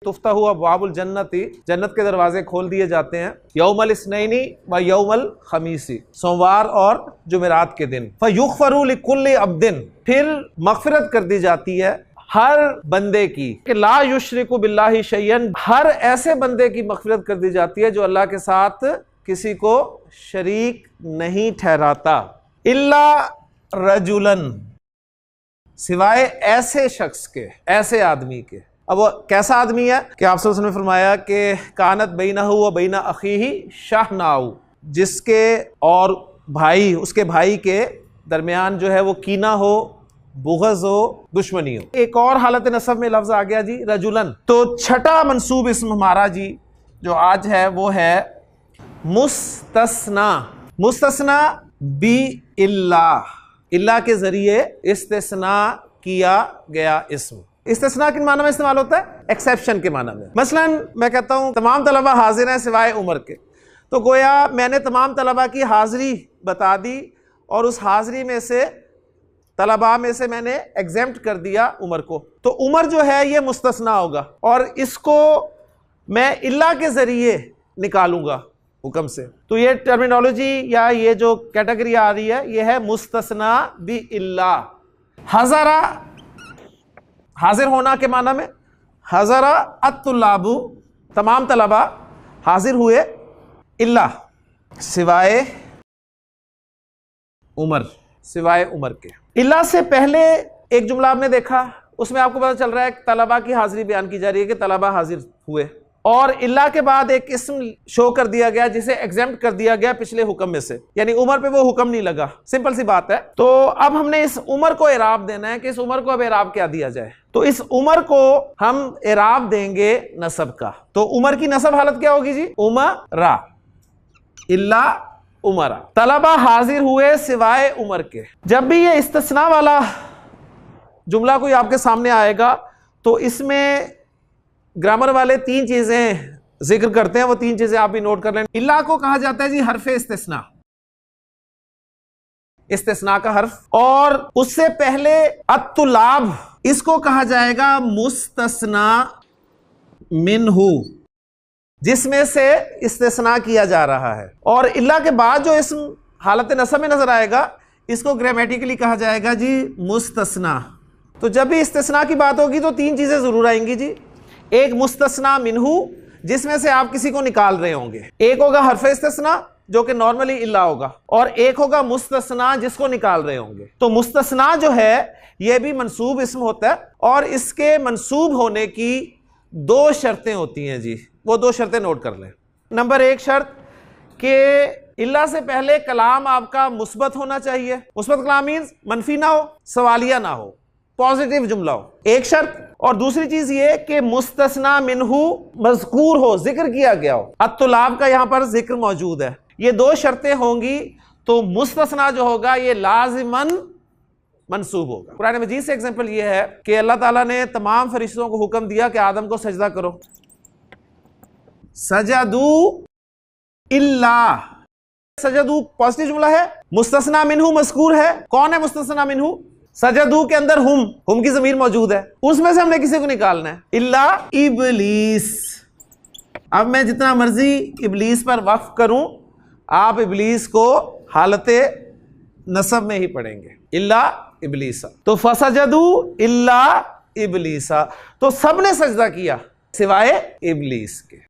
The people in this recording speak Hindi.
तुफ्तहु अब्वाबुल जन्नती, जन्नत के दरवाजे खोल दिए जाते हैं। यौमल इस्नैनी व यौमल खमीसी, सोमवार और जुमेरात के दिन। फयुग़फ़रु लिकुल्लि अब्दिन, फिर मग़फ़िरत कर दी जाती है हर बंदे की कि ला युश्रिकु बिल्लाहि शैयन, हर ऐसे बंदे की मग़फ़िरत कर दी जाती है जो अल्लाह के साथ किसी को शरीक नहीं ठहराता। इल्ला रजुलन, सिवाय ऐसे शख्स के, ऐसे आदमी के। अब वो कैसा आदमी है कि आप ने फरमाया कि कानत बैनहु व बैन अखीही शाहनाउ, जिसके और भाई, उसके भाई के दरमियान जो है वो कीना हो, बुग़ज़ हो, दुश्मनी हो। एक और हालत नसब में लफ्ज़ आ गया जी रजुलन। तो छठा मंसूब इसम हमारा जी जो आज है वो है मुस्तस्ना। मुस्तस्ना बी इल्लाह, इल्लाह के ज़रिए इस्तिस्ना किया गया इसम। इस्तिस्ना किन माना में इस्तेमाल होता है? एक्सेप्शन के माना में। मसलन मैं कहता हूँ तमाम तलबा हाजिर हैं सिवाय उमर के, तो गोया मैंने तमाम तलबा की हाज़िरी बता दी और उस हाज़िरी में से तलबा में से मैंने एग्जेम्प्ट कर दिया उमर को, तो उमर जो है ये मुस्तस्ना होगा और इसको मैं इल्ला के ज़रिए निकालूंगा हुक्म से। तो ये टर्मिनोलॉजी या ये जो कैटेगरी आ रही है ये है मुस्तस्ना बि इल्ला। हज़रा, हाजिर होना के माना में, हज़रा अत्तुल्लाबु, तमाम तलबा हाजिर हुए, इल्ला, सिवाय उमर, सिवाय उमर के। इल्ला से पहले एक जुमला आपने देखा, उसमें आपको पता चल रहा है तलबा की हाजिरी बयान की जा रही है कि तलबा हाजिर हुए, और इल्ला के बाद एक इस्म शो कर दिया गया जिसे एग्जेम्प्ट कर दिया गया पिछले हुक्म में से, यानी उमर पे वो हुक्म नहीं लगा। सिंपल सी बात है। तो अब हमने इस उमर को एराब देना है कि इस उमर को अब एराब क्या दिया जाए। तो इस उमर को हम एराब देंगे नसब का। तो उमर की नसब हालत क्या होगी जी? उमरा, इल्ला उमरा, तलबा हाजिर हुए सिवाय उमर के। जब भी ये इस्तिस्ना वाला जुमला कोई आपके सामने आएगा तो इसमें ग्रामर वाले तीन चीजें जिक्र करते हैं, वो तीन चीजें आप भी नोट कर लें। इल्ला को कहा जाता है जी हर्फ इस्तिस्ना, इस्तिस्ना का हर्फ, और उससे पहले अत्तुलाब, इसको कहा जाएगा मुस्तस्ना मिन्हु, जिसमें से इस्तिस्ना किया जा रहा है। और इल्ला के बाद जो इसम हालत नसब में नजर आएगा इसको ग्रामेटिकली कहा जाएगा जी मुस्तस्ना। तो जब भी इस्तिस्ना की बात होगी तो तीन चीजें जरूर आएंगी जी। एक मुस्तस्ना मिन्हु, जिसमें से आप किसी को निकाल रहे होंगे, एक होगा हर्फ इस्तिस्ना जो कि नॉर्मली इल्ला होगा, और एक होगा मुस्तस्ना जिसको निकाल रहे होंगे। तो मुस्तस्ना जो है यह भी मंसूब इसम होता है और इसके मंसूब होने की दो शर्तें होती हैं जी, वो दो शर्तें नोट कर लें। नंबर एक शर्त कि इल्ला से पहले कलाम आपका मुस्बत होना चाहिए। मुस्बत कलाम मीन्स मनफी ना हो, सवालिया ना हो, पॉजिटिव जुमला हो, एक शर्त। और दूसरी चीज ये कि मुस्तस्ना मिन्हु मज़कूर हो, जिक्र किया गया हो, अत्तुलाब का यहां पर जिक्र मौजूद है। ये दो शर्तें होंगी तो मुस्तस्ना जो होगा ये लाजिमन मंसूब होगा। कुरान मजीद से एग्जांपल ये है कि अल्लाह ताला ने तमाम फरिश्तों को हुक्म दिया कि आदम को सजदा करो, सजदू इल्ला, सजदू पॉजिटिव जुमला है, मुस्तस्ना मिन्हु मज़कूर है। कौन है मुस्तस्ना मिन्हु? सजदू के अंदर हम की ज़मीर मौजूद है, उसमें से हमने किसी को निकालना है। इल्ला इबलीस, अब मैं जितना मर्जी इबलीस पर वक्फ करूं, आप इबलीस को हालते नसब में ही पढ़ेंगे, इल्ला इबलीसा। तो फसजदू इल्ला इबलीसा, तो सबने सजदा किया सिवाय इबलीस के।